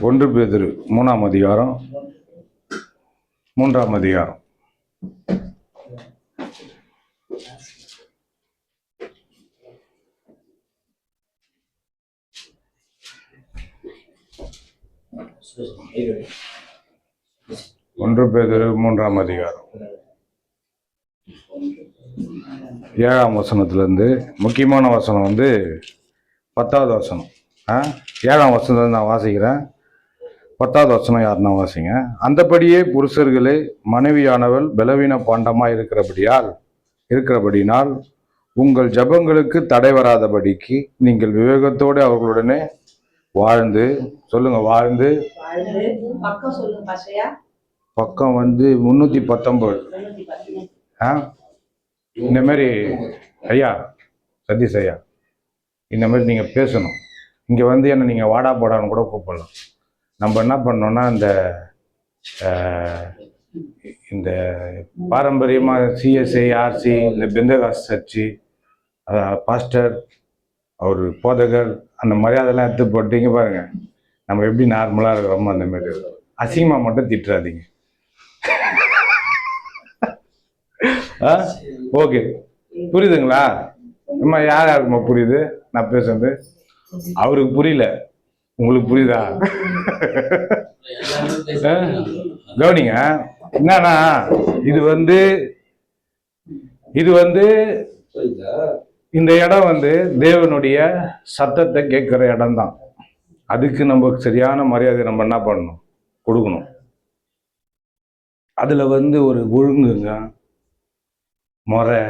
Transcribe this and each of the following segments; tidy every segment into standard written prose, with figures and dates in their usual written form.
ஒன்று பேதுரு 3ஆம் அதிகாரம் 3ஆம் அதிகாரம். ஒன்று பேதுரு 3ஆம் அதிகாரம் 7ஆம் வசனத்திலிருந்து முக்கியமான வசனம் 10வது வசனம். 7ஆம் வசனத்தில் நான் வாசிக்கிறேன். 10வது வசனம் யாருன்னா வாசிங்க. அந்தபடியே புருஷர்களே, மனைவியானவள் பலவீன பாண்டமாய் இருக்கிறபடினால் உங்கள் ஜபங்களுக்கு தடை வராதபடிக்கு நீங்கள் விவேகத்தோடு அவர்களுடனே வாழ்ந்து பக்கம் 319. இந்த மாதிரி ஐயா சதீஷ் ஐயா, இந்த மாதிரி நீங்கள் பேசணும். இங்கே என்ன நீங்கள் வாடா போடான்னு கூட கூப்பிடலாம். நம்ம என்ன பண்ணோம்னா இந்த பாரம்பரியமாக சிஎஸ்ஐ ஆர்சி இந்த பெந்தகாஸ் சர்ச்சு பாஸ்டர் அவர் போதகர் அந்த மரியாதைலாம் எடுத்து போட்டீங்க பாருங்க. நம்ம எப்படி நார்மலாக இருக்கிறோமோ அந்த மாதிரி அசிங்கமாக மட்டும் திட்டுறாதீங்க. ஓகே, புரியுதுங்களா? நம்ம யாருக்குமா புரியுது நான் பேசுறது? அவருக்கு புரியல, உங்களுக்கு புரியுதா? கவனிங்க. என்னன்னா இது இந்த இடம் தேவனுடைய சத்தத்தை கேட்கிற இடம் தான். அதுக்கு நம்ம சரியான மரியாதை நம்ம என்ன பண்ணணும், கொடுக்கணும். அதுல ஒரு ஒழுங்குங்க முறை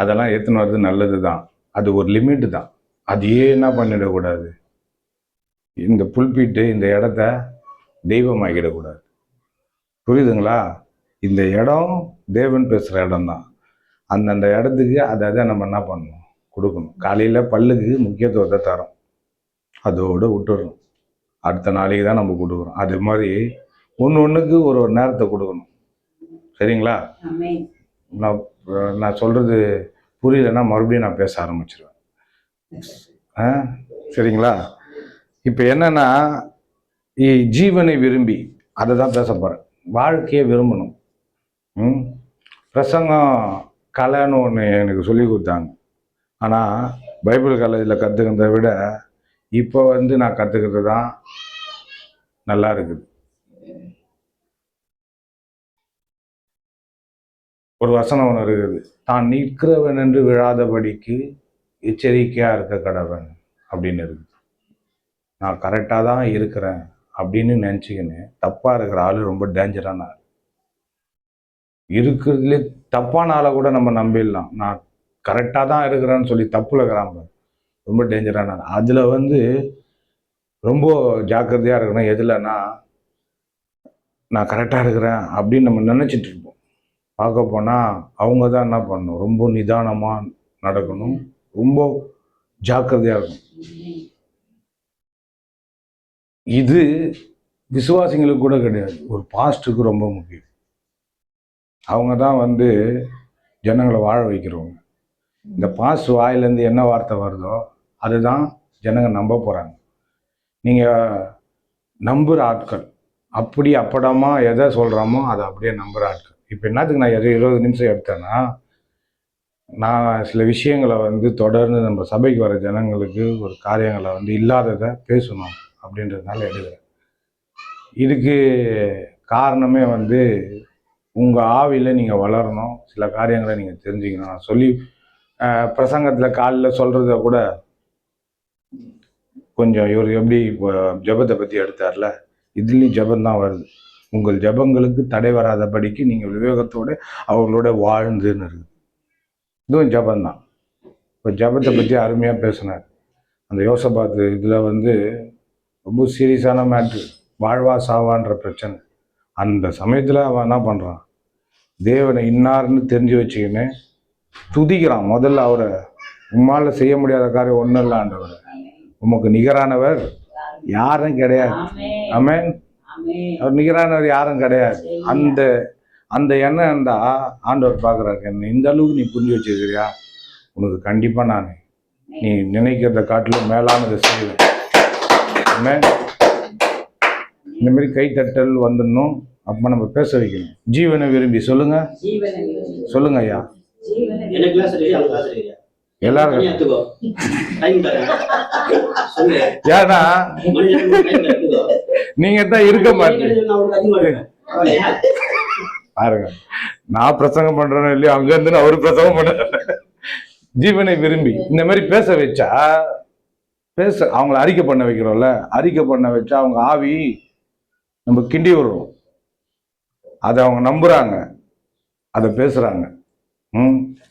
அதெல்லாம் ஏற்றுன்னு வர்றது நல்லது தான். அது ஒரு லிமிட் தான். அதையே என்ன பண்ணிடக்கூடாது, இந்த புல்பீட்டு இந்த இடத்த தெய்வமாக்கிடக்கூடாது. புரியுதுங்களா? இந்த இடம் தேவன் பேசுகிற இடம் தான். அந்தந்த இடத்துக்கு அதை நம்ம என்ன பண்ணணும், கொடுக்கணும். காலையில் பல்லுக்கு முக்கியத்துவத்தை தரோம், அதோடு விட்டுறணும். அடுத்த நாளைக்கு தான் நம்ம கொடுக்குறோம். அது மாதிரி ஒன்றுக்கு ஒரு நேரத்தை கொடுக்கணும். சரிங்களா? நான் சொல்கிறது புரியலைன்னா மறுபடியும் நான் பேச ஆரம்பிச்சிருவேன். சரிங்களா? இப்போ என்னன்னா, ஜீவனை விரும்பி அதை தான் பேச போகிறேன். வாழ்க்கையை விரும்பணும். பிரசங்கம் கலைன்னு ஒன்று எனக்கு சொல்லி கொடுத்தாங்க. ஆனால் பைபிள் காலேஜில் கற்றுக்கிறத விட இப்போ நான் கற்றுக்கிறது தான் நல்லா இருக்குது. ஒரு வசனம் ஒன்று இருக்குது, தான் நிற்கிறவன் என்று விழாதபடிக்கு எச்சரிக்கையாக இருக்க கடவன் அப்படின்னு இருக்குது. நான் கரெக்டாக தான் இருக்கிறேன் அப்படின்னு நினச்சிக்கின்னு தப்பாக இருக்கிற ஆள் ரொம்ப டேஞ்சரான ஆள். இருக்கிறதுலே தப்பான ஆளை கூட நம்ம நம்பிடலாம். நான் கரெக்டாக தான் இருக்கிறேன்னு சொல்லி தப்புல இருக்கிறாங்க, ரொம்ப டேஞ்சரான ஆள். அதில் ரொம்ப ஜாக்கிரதையாக இருக்கணும். எதுலன்னா, நான் கரெக்டாக இருக்கிறேன் அப்படின்னு நம்ம நினச்சிட்டு இருப்போம். பார்க்க போனால் அவங்க தான் என்ன பண்ணணும், ரொம்ப நிதானமாக நடக்கணும், ரொம்ப ஜாக்கிரதையாக இருக்கணும். இது விசுவாசிங்களுக்கு கூட கிடையாது, ஒரு பாஸ்டுக்கு ரொம்ப முக்கியம். அவங்க தான் ஜனங்களை வாழ வைக்கிறவங்க. இந்த பாஸ்ட் வாயிலேருந்து என்ன வார்த்தை வருதோ அதுதான் ஜனங்க நம்ப போகிறாங்க. நீங்கள் நம்புகிற ஆட்கள் அப்படி அப்படமா எதை சொல்கிறோமோ அதை அப்படியே நம்புகிற ஆட்கள். இப்போ என்னத்துக்கு நான் 20 நிமிஷம் எடுத்தேன்னா, நான் சில விஷயங்களை தொடர்ந்து நம்ம சபைக்கு வர ஜனங்களுக்கு ஒரு காரியங்களை இல்லாததை பேசணும் அப்படின்றதுனால எடுக்கிறேன். இதுக்கு காரணமே உங்கள் ஆவியில் நீங்கள் வளரணும், சில காரியங்களை நீங்கள் தெரிஞ்சுக்கணும். நான் சொல்லி பிரசங்கத்தில் காலையில் சொல்கிறத கூட கொஞ்சம் இவர் எப்படி இப்போ ஜபத்தை பற்றி எடுத்தார்ல, இதுலேயும் ஜபந்தான் வருது. உங்கள் ஜபங்களுக்கு தடை வராதபடிக்கு நீங்கள் விவேகத்தோடு அவர்களோட வாழ்ந்துன்னு இருக்குது. இதுவும் ஜபந்தான். இப்போ ஜபத்தை பற்றி அருமையாக பேசினார். அந்த யோசபாத்து இதில் ரொம்ப சீரியஸான மேட்ரு, வாழ்வா சாவான்ற பிரச்சனை. அந்த சமயத்தில் அவன் என்ன பண்ணுறான், தேவனை இன்னார்னு தெரிஞ்சு வச்சுக்கின்னு துதிக்கிறான். முதல்ல அவரை, உம்மால் செய்ய முடியாத காரியம் ஒன்றும் இல்லை ஆண்டவர், உமக்கு நிகரானவர் யாரும் கிடையாது. ஆமென். அவர் நிகரானவர் யாரும் கிடையாது. அந்த எண்ணம் இருந்தால் ஆண்டவர் பார்க்குறாரு, என்ன இந்த அளவுக்கு நீ புரிஞ்சு வச்சுருக்கிறியா, உனக்கு கண்டிப்பாக நான் நீ நினைக்கிறத காட்டிலும் மேலானதை செய்வேன். இந்த மாதிரி கைத்தட்டல் வந்துடணும். அப்போ நம்ம பேச வைக்கணும். ஜீவனை விரும்பி சொல்லுங்க, சொல்லுங்க ஐயா. எல்லாரும் ஏன்னா நீங்க தான் இருக்க மாட்டீங்க. பாருங்க, நான் பிரசங்கம் பண்றேன்னு இல்லையோ, அங்க இருந்து அவரு பிரசங்கம் பண்ற. ஜீவனை விரும்பி இந்த மாதிரி பேச வச்சா, அவங்கள அறிக்கை பண்ண வைக்கிறோம்ல, அறிக்கை பண்ண வச்சா அவங்க ஆவி நம்ம கிண்டி விடுறோம். அதை அவங்க நம்புறாங்க, அதை பேசுறாங்க.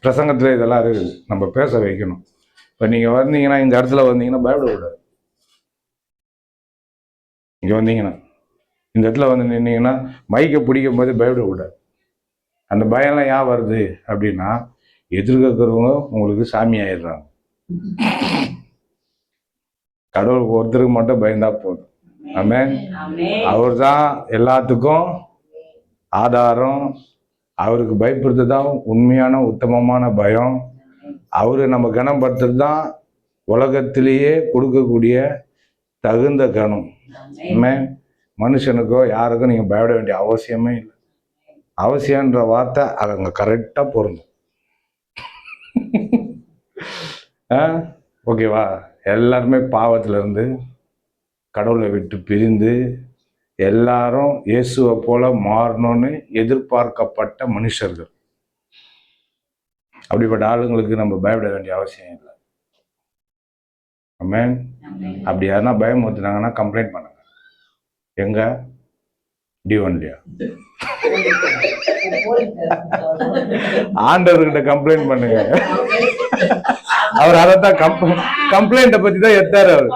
பிரசங்கத்துல இதெல்லாம் இருக்குது, நம்ம பேச வைக்கணும். இப்ப நீங்க வந்தீங்கன்னா, இந்த இடத்துல வந்தீங்கன்னா பயப்படக்கூடாது. இங்க வந்தீங்கன்னா, இந்த இடத்துல வந்து நின்னீங்கன்னா மைக்கை பிடிக்கும் போது பயப்படக்கூடாது. அந்த பயம்லாம் ஏன் வருது அப்படின்னா, எதிர்க்கிறவங்க உங்களுக்கு சாமி ஆயிடுறாங்க. கடவுளுக்கு ஒருத்தருக்கு மட்டும் பயந்தா போதும். ஆமென். அவர் தான் எல்லாத்துக்கும் ஆதாரம். அவருக்கு பயப்படுறது தான் உண்மையான உத்தமமான பயம். அவரு நம்ம கனப்படுத்துறது தான் உலகத்திலேயே கொடுக்கக்கூடிய தகுந்த கனம். ஆமென். மனுஷனுக்கோ யாருக்கும் நீங்க பயப்பட வேண்டிய அவசியமே இல்லை. அவசியன்ற வார்த்தை அவங்க கரெக்டா பொருந்தும். ஓகேவா? எல்லாருமே பாவத்துல இருந்து கடவுளை விட்டு பிரிந்து எல்லாரும் இயேசுவை போல மாறணும்னு எதிர்பார்க்கப்பட்ட மனுஷர்கள். அப்படிப்பட்ட ஆளுங்களுக்கு நம்ம பயப்பட வேண்டிய அவசியம் இல்லை. ஆமென். அப்படி யாருன்னா பயமுறுத்தினாங்கன்னா கம்ப்ளைண்ட் பண்ணுங்க. எங்க டிவன்லியா ஆண்டவர்கிட்ட கம்ப்ளைண்ட் பண்ணுங்க. அவர் அதைத்தான் கம்ப்ளைண்ட பத்தி தான் எத்தாரு அவர்.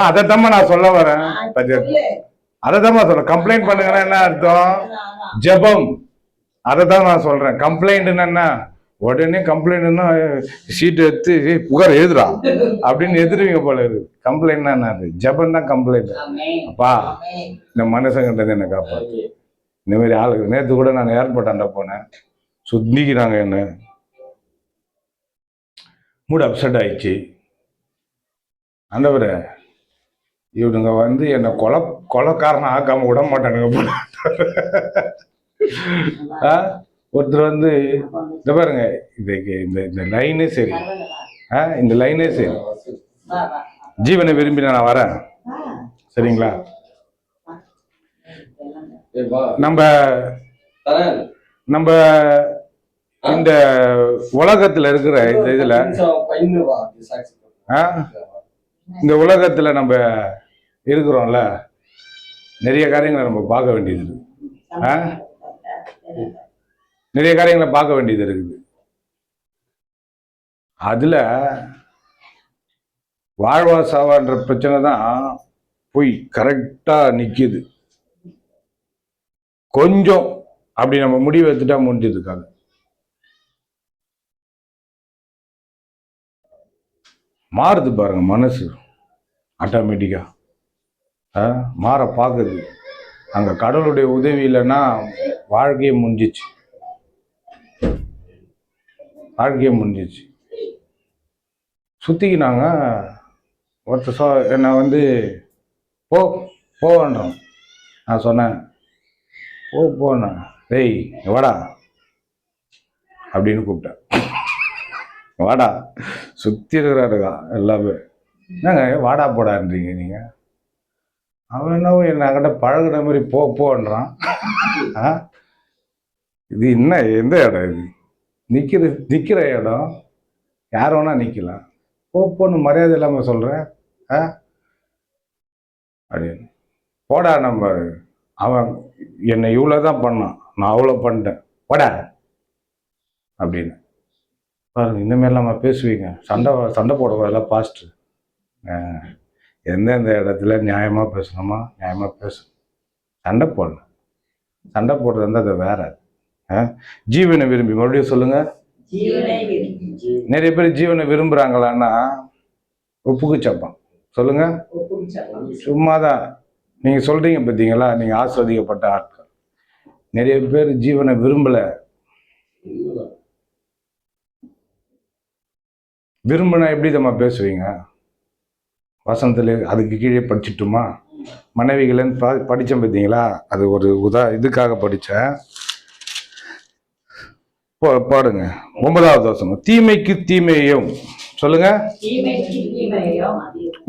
அதைத்தான் நான் சொல்ல வரேன். அதைத்தான் சொல்றேன். கம்ப்ளைண்ட் பண்ணுங்கன்னா என்ன அர்த்தம்? ஜெபம். அதைத்தான் நான் சொல்றேன். கம்ப்ளைண்ட் என்ன? உடனே கம்ப்ளைண்ட்னா சீட்டு எடுத்து புகார் எழுதுறா அப்படின்னு எதிர்வீங்க போல இருக்கு. கம்ப்ளைண்ட்னா என்ன? ஜெபம் தான் கம்ப்ளைண்ட். அப்பா, இந்த மனுஷங்கிட்ட என்ன காப்பாத்து. இந்த மாதிரி ஆளுக்கு நேற்று கூட நான் ஏர்போர்ட்டாண்ட போனேன். சுத்திக்கிறாங்க, என்ன மூட் அப்செட் ஆயிடுச்சு. ஆண்டவரே, இவனுங்க வந்து என்னை கொலைக்காரனை ஆக்காம விட மாட்டானுங்க போல. ஒருத்தர் வந்து இந்த பாருங்க, இந்த லைனே சரி, இந்த லைனே சரி. ஜீவனை விரும்பி நான் வரேன், சரிங்களா? நம்ம இந்த உலகத்துல இருக்கிற இந்த இதுல, இந்த உலகத்துல நம்ம இருக்கிறோம்ல, நிறைய காரியங்களை நம்ம பார்க்க வேண்டியது இருக்கு. நிறைய காரியங்களை பார்க்க வேண்டியது இருக்குது. அதுல வாழ்வா சாவான்ற பிரச்சனை தான் போய் கரெக்டா நிக்குது. கொஞ்சம் அப்படி நம்ம முடிவு எடுத்துட்டா முடிஞ்சதுக்காக மாறுது பாருங்க. மனசு ஆட்டோமேட்டிக்கா மாற பார்க்குது. அங்க கடவுளுடைய உதவி இல்லைன்னா வாழ்க்கையே முடிஞ்சிச்சு. வாழ்க்கையே முடிஞ்சிச்சு. சுத்திக்கினாங்க. ஒருத்தர் என்னை வந்து போன்றோம். நான் சொன்னேன், போன டேய் வாடா அப்படின்னு கூப்பிட்டேன். வாடா, சுத்தி இருக்கிறாருக்கா எல்லாமே. என்னங்க வாடா போடான்றீங்க நீங்க? அவன் என்னவோ என்ன கிட்ட பழகுற மாதிரி போன்றான். இது என்ன, எந்த இடம் இது? நிக்கிற இடம் யார் வேணா நிக்கலாம். போன்னு மரியாதை இல்லாம சொல்றேன் அப்படின்னு. போடா, நம்ம அவன் என்னை இவ்வளவுதான் பண்ணான், நான் அவ்வளோ பண்ணிட்டேன், போடா அப்படின்னு. பாருங்க, இந்த மாதிரிலாம் நம்ம பேசுவீங்க. சண்டை போடக்கூடாதுல பாஸ்ட். எந்தெந்த இடத்துல நியாயமா பேசணுமா நியாயமா பேசணும். சண்டை போடணும். சண்டை போடுறது வந்து அது வேற. ஜீவனை விரும்பி, மறுபடியும் சொல்லுங்க. நிறைய பேர் ஜீவனை விரும்புறாங்களான்னா ஒப்புக்கு சப்பம். சொல்லுங்க. சும்மாதான் நீங்க சொல்றீங்க பார்த்தீங்களா, நீங்க ஆஸ்வதிக்கப்பட்ட ஆட்கள். நிறைய பேர் ஜீவனை விரும்பல. விரும்பினா எப்படி நம்ம பேசுவீங்க? வசனத்தில் அதுக்கு கீழே படிச்சுட்டுமா? மனைவிகளன்னு படித்தேன் பார்த்தீங்களா? அது ஒரு இதுக்காக படித்தேன். பாடுங்க. 9வது வசனம். தீமைக்கு தீமையையும் சொல்லுங்க.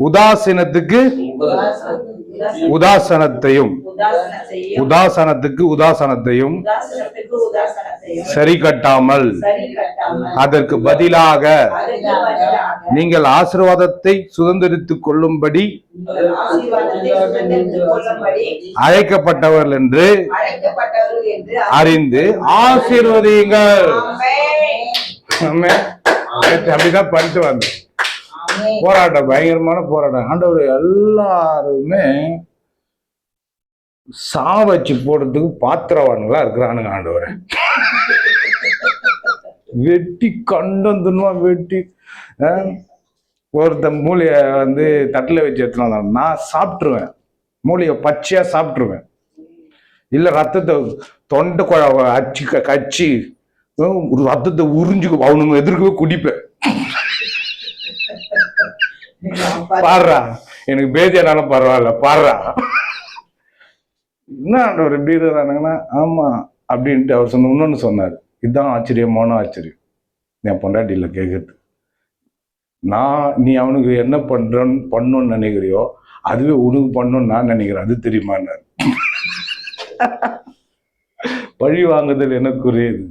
உதாசீனத்துக்கு உதாசனத்தையும் உதாசனத்துக்கு உதாசனத்தையும் சரி கட்டாமல் அதற்கு பதிலாக நீங்கள் ஆசீர்வாதத்தை சுதந்திரித்துக் கொள்ளும்படி அழைக்கப்பட்டவர்கள் என்று அறிந்து ஆசீர்வதியுங்கள். அப்படிதான் படித்து வந்தேன். போராட்டம், பயங்கரமான போராட்டம். ஆண்டவர் எல்லாருமே சாவச்சு போடுறதுக்கு பாத்திரவான்களா இருக்கிறானுங்க. ஆண்டவரை வெட்டி கண்டந்துமா வெட்டி ஒருத்த மூளைய வந்து தட்டில் வச்சு எடுத்துட்டு வந்தான். நான் சாப்பிட்டுருவேன், மூளைய பச்சையா சாப்பிட்டுருவேன். இல்ல ரத்தத்தை தொண்டை அச்சு கச்சி ரத்தத்தை உறிஞ்சு அவனுங்க எதிர்க்கவே குடிப்பேன். பாடுறா, எனக்கு பேதியானாலும் பரவாயில்ல, பாடுறா. என்ன ஆண்டவர் எப்படி இருக்கிறானுங்கன்னா, ஆமா அப்படின்ட்டு அவர் சொன்ன. இன்னொன்னு சொன்னார், இதுதான் ஆச்சரியமான ஆச்சரியம். என் பொண்டாட்டியில கேட்கறது, நீ அவனுக்கு என்ன பண்ணுன்னு நினைக்கிறியோ அதுவே உனக்கு பண்ணணும்னு நான் நினைக்கிறேன், அது தெரியுமான்னாரு. பழி வாங்குதல் எனக்குரியது.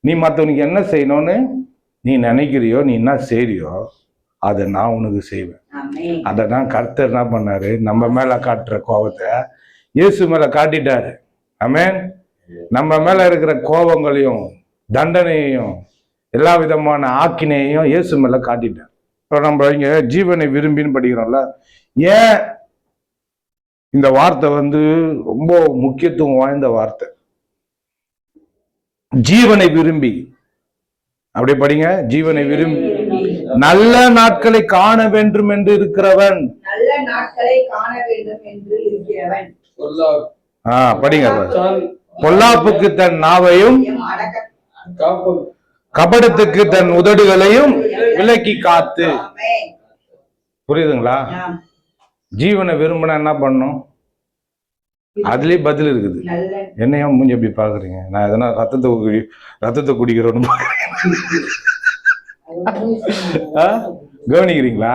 நீ மற்றவனுக்கு என்ன செய்யணும்னு நீ நினைக்கிறியோ, நீ என்ன செய்யறியோ அதை நான் உனக்கு செய்வேன். அதை தான் கர்த்தர் என்ன பண்ணாரு, நம்ம மேல காட்டுற கோபத்தை இயேசு மேல காட்டிட்டாரு. ஆமென். நம்ம மேல இருக்கிற கோபங்களையும் தண்டனையையும் எல்லா விதமான ஆக்கினையையும் இயேசு மேல காட்டிட்டார். இப்போ நம்ம இங்க ஜீவனை விரும்பின்னு படிக்கிறோம்ல, ஏன் இந்த வார்த்தை வந்து ரொம்ப முக்கியத்துவம் வாய்ந்த வார்த்தை. ஜீவனை விரும்பி, அப்படி படிங்க. ஜீவனை விரும்பி நல்ல நாட்களை காண வேண்டும் என்று இருக்கிறவன். நல்ல நாட்களை காண வேண்டும் என்று இருக்கிறவன். படிங்க. பொல்லாப்புக்கு தன் நாவையும் கபடத்துக்கு தன் உதடுகளையும் விலக்கி காத்து. புரியுதுங்களா? ஜீவனை விரும்பினா என்ன பண்ணும்? அதுலயே பதில் இருக்குது. என்னையா மூஞ்சி எப்படி பாக்குறீங்க? நான் எதனா ரத்தத்தை குடிக்கிறோன்னு கவனிக்கிறீங்களா?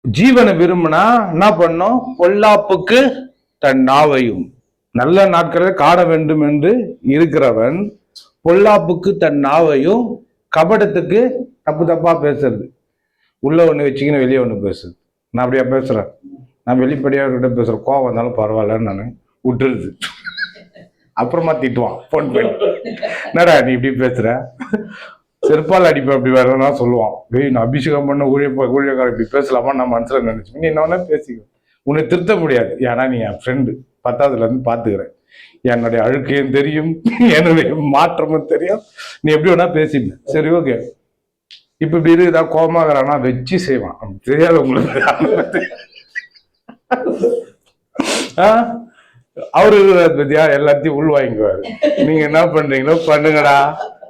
ஜீவனை விரும்பினா என்ன பண்ணும்? பொல்லாப்புக்கு தன் நாவையும். நல்ல நாட்களை காண வேண்டும் என்று இருக்கிறவன் பொல்லாப்புக்கு தன் நாவையும், கபடத்துக்கு தப்பா பேசுறது. உள்ள ஒண்ணு வச்சுக்கின்னு வெளியே ஒண்ணு பேசுறது. நான் அப்படியா பேசுறேன்? நான் வெளிப்படையாக கிட்ட பேசுறேன். கோவம் வந்தாலும் பரவாயில்லன்னு நான் விட்டுருது. அப்புறமா திட்டுவான் போன் பண்ணி, என்னடா நீ இப்படி பேசுற, செருப்பால் அடிப்பேன் அப்படி வேறனா சொல்லுவான். நான் அபிஷேகம் பண்ண ஊழியக்காரர் இப்படி பேசலாமா நான் மனசுல நினைச்சேன். நீ என்ன பேசிக்க, உன்னை திருத்த முடியாது. ஏன்னா நீ என் ஃப்ரெண்டு, 10வதுல இருந்து பாத்துக்கிறேன். என்னுடைய அழுக்கையும் தெரியும், என்னுடைய மாற்றமும் தெரியும். நீ எப்படி வேணா பேசிப்பேன். சரி, ஓகே. இப்ப இப்படி இருக்குதா, கோமாகறானா வச்சு செய்வான். தெரியாது உங்களுக்கு. அவரு பத்தியா எல்லாத்தையும் உள்வாங்கிக்குவாரு. நீங்க என்ன பண்றீங்களோ பண்ணுங்கடா,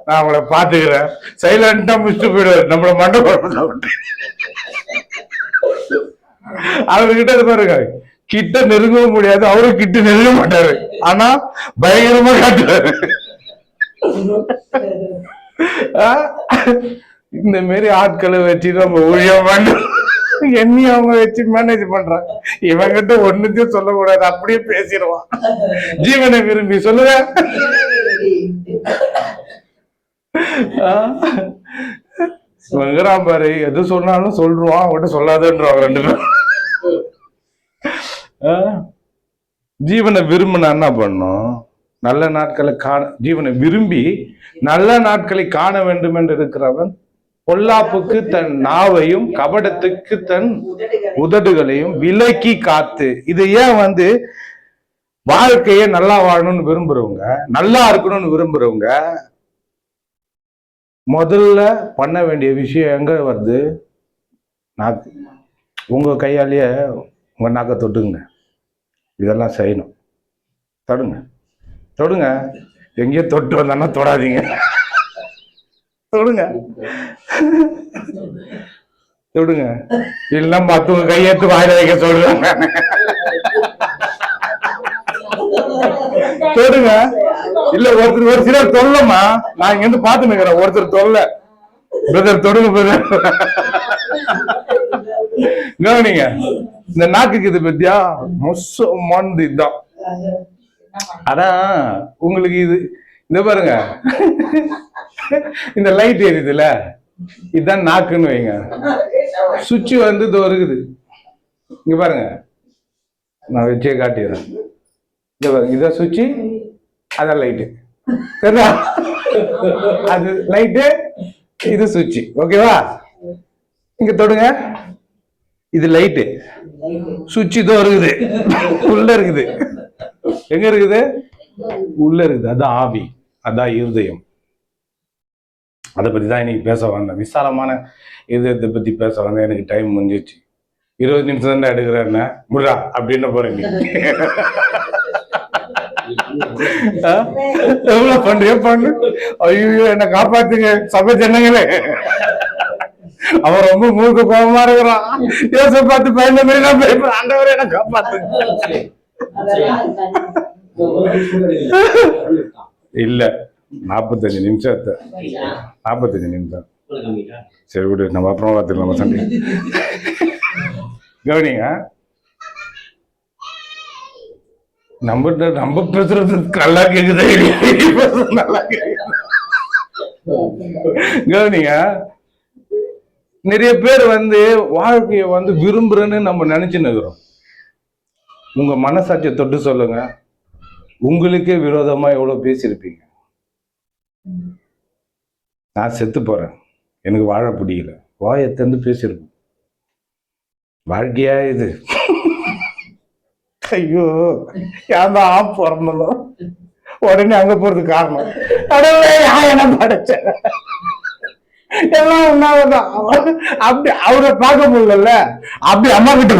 நான் அவங்கள பாத்துக்கிறேன். சைலண்டா முடிச்சுட்டு போயிடுவாரு. நம்மள மண்டபம் அவர்கிட்ட பாருங்க, கிட்ட நெருங்கவும் முடியாது, அவரு கிட்ட நெருங்க மாட்டாரு. ஆனா பயங்கரமா காட்டுவாரு. இந்த மாரி ஆட்களை வச்சு நம்ம ஊழியம் பண்ண என்னையும் அவங்க வச்சு மேனேஜ் பண்றாங்க. இவங்கிட்ட ஒண்ணுத்தையும் சொல்லக்கூடாது, அப்படியே பேசிடுவான். ஜீவனை விரும்பி சொல்லுங்க. வெங்கராம் பாரு, எது சொன்னாலும் சொல்றான், அவங்ககிட்ட சொல்லாதன்றான். 2 பேரும் ஜீவனை விரும்பினா என்ன பண்ணும்? நல்ல நாட்களை ஜீவனை விரும்பி நல்ல நாட்களை காண வேண்டும் என்று இருக்கிறவன் பொல்லாப்புக்கு தன் நாவையும் கபடத்துக்கு தன் உதடுகளையும் விலக்கி காத்து. இது ஏன் வாழ்க்கைய நல்லா வாழணும்னு விரும்புறவங்க, நல்லா இருக்கணும்னு விரும்புறவங்க முதல்ல பண்ண வேண்டிய விஷயம் எங்க வருது? நாக்கு. உங்க கையாலேயே உங்க நாக்கை தொட்டுங்க. இதெல்லாம் செய்யணும். தொடுங்க. எங்கேயோ தொட்டு வந்தானா தொடாதீங்க. தொடுங்க தொடுங்க, இல்லைன்னா மத்தவங்க கையெழுத்து வாயில வைக்க சொல்றாங்க. தொடுங்க. இல்ல ஒருத்தர் ஒரு சிலர் தொல்லமா, நான் இங்க இருந்து பாத்து நிக்கிறேன், ஒருத்தர் தொல்ல. பிரதர் தொடுங்க பிரதர். கவனிங்க, இந்த நாக்குக்கு இது பத்தியா மொசமானது இதுதான். அதான் உங்களுக்கு இது இந்த பாருங்க, இந்த லைட் எரியுதுல, இதுதான் நாக்குன்னு வைங்க. சுவிட்ச் வந்து இதோ இருக்குது, இங்க பாருங்க, நான் வச்சே காட்டிடுறேன். இங்க பாருங்க, இதான் சுவிட்ச், அதான் லைட்டு. சரியா? அது லைட்டு, இது சுவிட்ச். ஓகேவா? இங்க தொடுங்க, இது லைட்டு, சுவிட்ச் இதோ இருக்குது, உள்ள இருக்குது. எங்க இருக்குது? உள்ள இருக்குது. அதான் ஆவி, அதான் இருதயம். அதை பத்தி தான் இன்னைக்கு பேச வந்தேன். விசாலமான இதயத்தை பத்தி பேச வந்தேன். எனக்கு டைம் முடிஞ்சிச்சு. 20 நிமிஷம் தான் எடுக்கிறேன். முடா அப்படின்னு போறேன். எவ்வளவு பண்றியோ பண்ணு. ஐயோ என்ன காப்பாத்துங்க சபை ஜனங்களே. அவன் ரொம்ப மூக்கு கோபமா இருக்கிறான். ஏச பார்த்து பயந்த மாதிரி நான் பயப்படுறேன். ஆண்டவரே என்ன காப்பாத்துங்க. இல்ல 45 நிமிஷத்தை 45 நிமிஷம். சரி விடு, நம்ம அப்புறம் பார்த்துக்கலாம். நம்ம சண்டை கவனிங்க, நம்ம பேசுறது நல்லா கேக்குது, நல்லா கேக்குது. கவனிங்க, நிறைய பேர் வந்து வாழ்க்கைய வந்து விரும்புறேன்னு நம்ம நினைச்சுன்னு இருக்கிறோம். உங்க மனசாட்சியை தொட்டு சொல்லுங்க, உங்களுக்கே விரோதமா எவ்வளவு பேசியிருப்பீங்க. நான் செத்து போறேன், எனக்கு வாழ பிடிக்கல, வாயை திறந்து பேசியிருப்போம். வாழ்க்கையா இது? ஐயோ, யாதான் பிறந்தோம் உடனே அங்க போறதுக்கு காரணம் என்ன படைச்ச எல்லாம் உண்ணாவதான். அப்படி அவரை பார்க்க முடியல, அப்படி அம்மா கிட்ட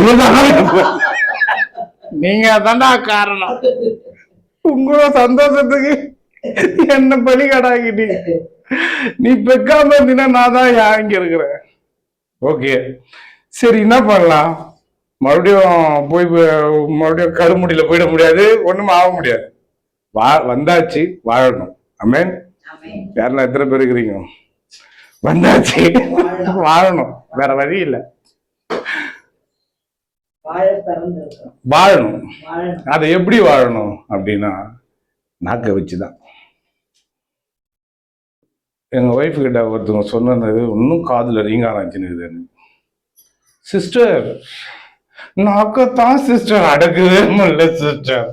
நீங்க தாண்டா காரணம். உங்களோட சந்தோஷத்துக்கு என்ன பலிகடாக்கிட்டீங்க. நீ பெக்காம இருந்தீங்கன்னா நான் தான் இங்க இருக்கிறேன். ஓகே சரி, என்ன பண்ணலாம்? மறுபடியும் போய் மறுபடியும் கருமுடியில போயிட முடியாது, ஒண்ணுமே ஆக முடியாது. வந்தாச்சு, வாழணும். ஆமென். யாரெல்லாம் எத்தனை பேர் இருக்கிறீங்க? வந்தாச்சு, வாழணும், வேற வழி இல்லை. வாழணும். அதை எப்படி வாழணும் அப்படின்னா நாக்க வச்சுதான். எங்க ஒய்ஃப் கிட்ட ஒருத்தவங்க சொன்னது இன்னும் காதுல ரீங்காராச்சுன்னு, சிஸ்டர் நாக்கத்தான் சிஸ்டர் அடக்கவே முடியல சிஸ்டர்.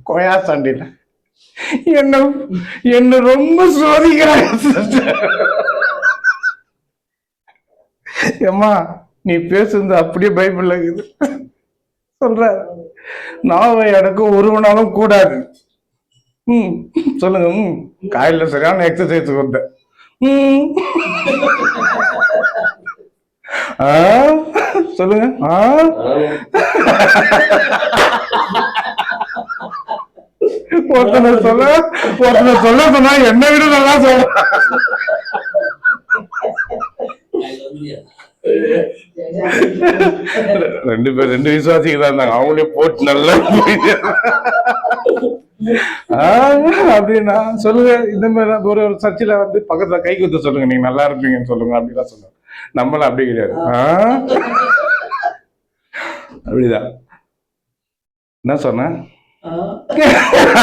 கொயா சண்டில என்ன ரொம்ப சோதிக்கிறாங்க சிஸ்டர். ஏம்மா நீ பேசுறது அப்படியே பைபிள்ல இருக்குது சொல்ற, நாவை அடக்க ஒருவனாலும் கூடாது. சொல்லுங்க. காலையில சரியான எக்ஸசைஸ் வந்தேன். சொல்லுங்க. ஒருத்தனை சொல்ல சொன்னா என்ன விட நல்லா சொல்ல. ரெண்டு விசுவாசிக்கு தான் இருந்தாங்க, அவங்களே போட்டு நல்லா அப்படின்னா சொல்லுங்க. இந்த மாதிரி ஒரு சர்ச்சில் வந்து பக்கத்துல கை குத்த சொல்லுங்க, நீங்க நல்லா இருப்பீங்கன்னு சொல்லுங்க அப்படிதான் சொல்லுங்க. நம்மளும் அப்படி கிடையாது. அப்படிதான். என்ன சொன்ன?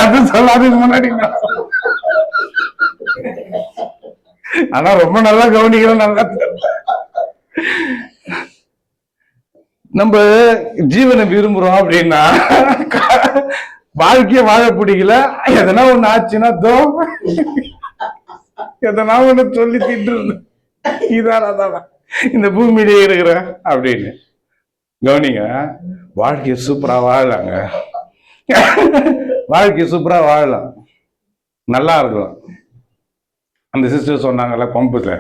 அது சொல்லாதுக்கு முன்னாடி ஆனா ரொம்ப நல்லா கவனிக்கிறோம். நல்லா நம்ம ஜீவனை விரும்புறோம் அப்படின்னா வாழ்க்கைய வாழ பிடிக்கல, எதனா ஒண்ணு ஆச்சுன்னா எதனா ஒண்ணு சொல்லி திட்டுறது, இதான இந்த பூமியிலேயே இருக்கிற அப்படின்னு. கவனிங்க, வாழ்க்கைய சூப்பரா வாழலாங்க. வாழ்க்கைய சூப்பரா வாழலாம், நல்லா இருக்கலாம். அந்த சிஸ்டர் சொன்னாங்கல்ல பம்புல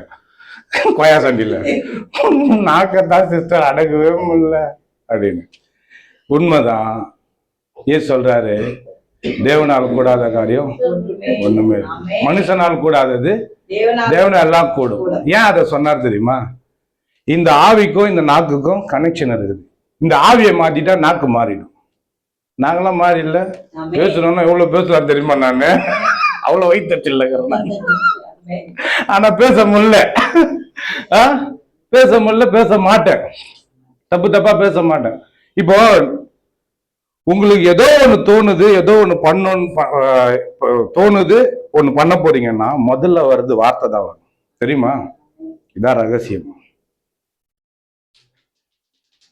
கொயா சண்டில, நாக்கத்தான் சிஸ்டர் அடக்கவே முடியல அப்படின்னு. உண்மைதான். ஏன் சொல்றாரு, தேவனால் கூடாத காரியம் ஒண்ணுமே இல்லை. மனுஷனால் கூடாதது தேவனால் எல்லாம் கூடும். ஏன் அதை சொன்னார் தெரியுமா? இந்த ஆவிக்கும் இந்த நாக்குக்கும் கனெக்ஷன் இருக்குது. இந்த ஆவியை மாத்திட்டா நாக்கு மாறிடும். நாங்களாம் மாறி இல்ல, பேசணும்னா எவ்வளவு பேசலாம் தெரியுமா? நானு அவ்வளவு வயிற்றுல ஆனா பேச முடியல, பேச முடியல, பேச மாட்டேன், தப்பு தப்பா பேச மாட்டேன். இப்போ உங்களுக்கு ஏதோ ஒண்ணு தோணுது, ஏதோ ஒண்ணு பண்ணணும்னு தோணுது, ஒண்ணு பண்ண போறீங்கன்னா முதல்ல வருது வார்த்தை தான் வரும். தெரியுமா? இதான் ரகசியம்.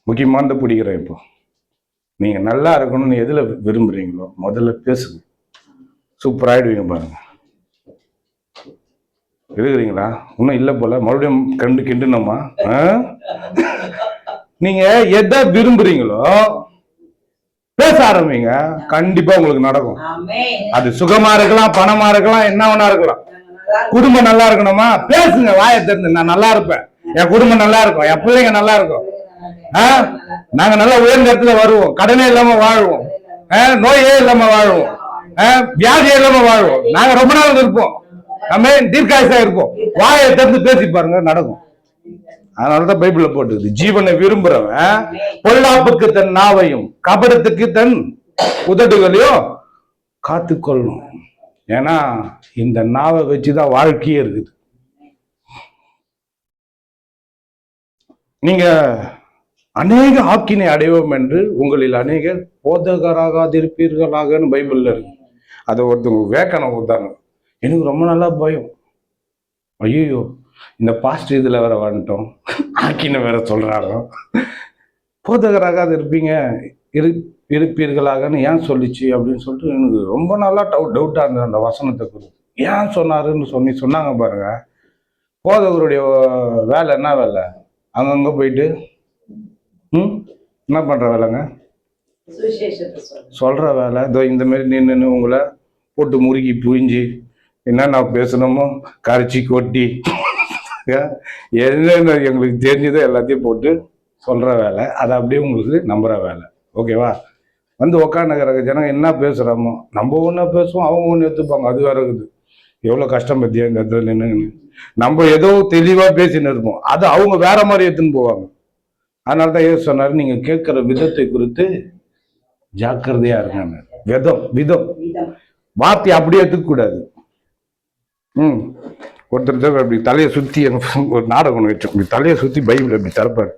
முக்கியமானது பிடிக்கிறேன். இப்போ நீங்க நல்லா இருக்கணும்னு எதுல விரும்புறீங்களோ முதல்ல பேசுங்க. சூப்பராயிடுவீங்க பாருங்க. இருக்கிறீங்களா? இன்னும் இல்லை போல, மறுபடியும் கிண்டுனோமா? நீங்க எதை விரும்புறீங்களோ பேச ஆரம்பிங்க, கண்டிப்பா உங்களுக்கு நடக்கும். அது சுகமா இருக்கலாம், பணமா இருக்கலாம், என்ன வேணா இருக்கலாம். குடும்பம் நல்லா இருக்கணுமா? பேசுங்க, வாயை திறந்து. நான் நல்லா இருப்பேன், என் குடும்பம் நல்லா இருக்கும், என் பிள்ளைங்க நல்லா இருக்கும், நாங்க நல்லா உயர்ந்த இடத்துல வருவோம், கடனே இல்லாம வாழ்வோம், நோயே இல்லாம வாழ்வோம், வியாதியே இல்லாம வாழ்வோம், நாங்க ரொம்ப நாள் இருப்போம், நம்ம தீர்க்காயசா இருப்போம். வாயை திறந்து பேசி பாருங்க, நடக்கும். அதனாலதான் பைபிள்ல போட்டுக்குது, ஜீவனை விரும்புறவன் பொல்லாப்புக்கு தன் நாவையும் கபடத்துக்கு தன் உதடுகளையும் காத்துக்கொள்ளணும். ஏன்னா இந்த நாவை வச்சுதான் வாழ்க்கையே இருக்குது. நீங்க அநேக ஆக்கினை அடைவோம் என்று உங்களில் அநேகர் போதகராகாதிருப்பீர்களாகன்னு பைபிள்ல இருக்கு. அதை ஒருத்தவங்க வேக்கணும் கொடுத்தாங்க. எனக்கு ரொம்ப நல்லா பயம். ஐயோ, இந்த பாஸ்ட் இதுல வேற வந்துட்டோம், ஆக்கின வேற சொல்றாரோ. போதகராகாது இருப்பீர்களாகன்னு ஏன் சொல்லிச்சு அப்படின்னு சொல்லிட்டு எனக்கு ரொம்ப நாளா டவுட்டா இருந்தது. அந்த வசனத்தை குறித்து ஏன் சொன்னாருன்னு சொன்னாங்க பாருங்க. போதகருடைய வேலை என்ன வேலை? அங்கங்க போயிட்டு என்ன பண்ற வேலைங்க? சொல்ற வேலை. இதோ இந்த மாதிரி நின்று உங்களை போட்டு முறுக்கி புரிஞ்சு என்னென்ன பேசணுமோ கரைச்சி கொட்டி என்னென்ன எங்களுக்கு தெரிஞ்சதோ எல்லாத்தையும் போட்டு சொல்ற வேலை. அதை அப்படியே உங்களுக்கு நம்புற வேலை. ஓகேவா? வந்து உக்காந்துக்கிற ஜனங்க என்ன பேசுகிறோமோ நம்ம ஒன்றா பேசுவோம், அவங்க ஒன்று எடுத்துப்பாங்க. அது வேற இருக்குது. எவ்வளோ கஷ்டம் பத்தியா இந்த இடத்துல நின்று நம்ம ஏதோ தெளிவாக பேசின்னு இருப்போம், அது அவங்க வேற மாதிரி எடுத்துன்னு போவாங்க. அதனால தான் ஏன் சொன்னார், நீங்கள் கேட்குற விதத்தை குறித்து ஜாக்கிரதையா இருங்க. விதம் வார்த்தை அப்படியே எடுத்துக்கூடாது. ஒருத்தர் அப்படி தலையை சுற்றி ஒரு நாடகம் வச்சோம், இப்படி தலையை சுற்றி பைபிள் அப்படி திறப்பாரு.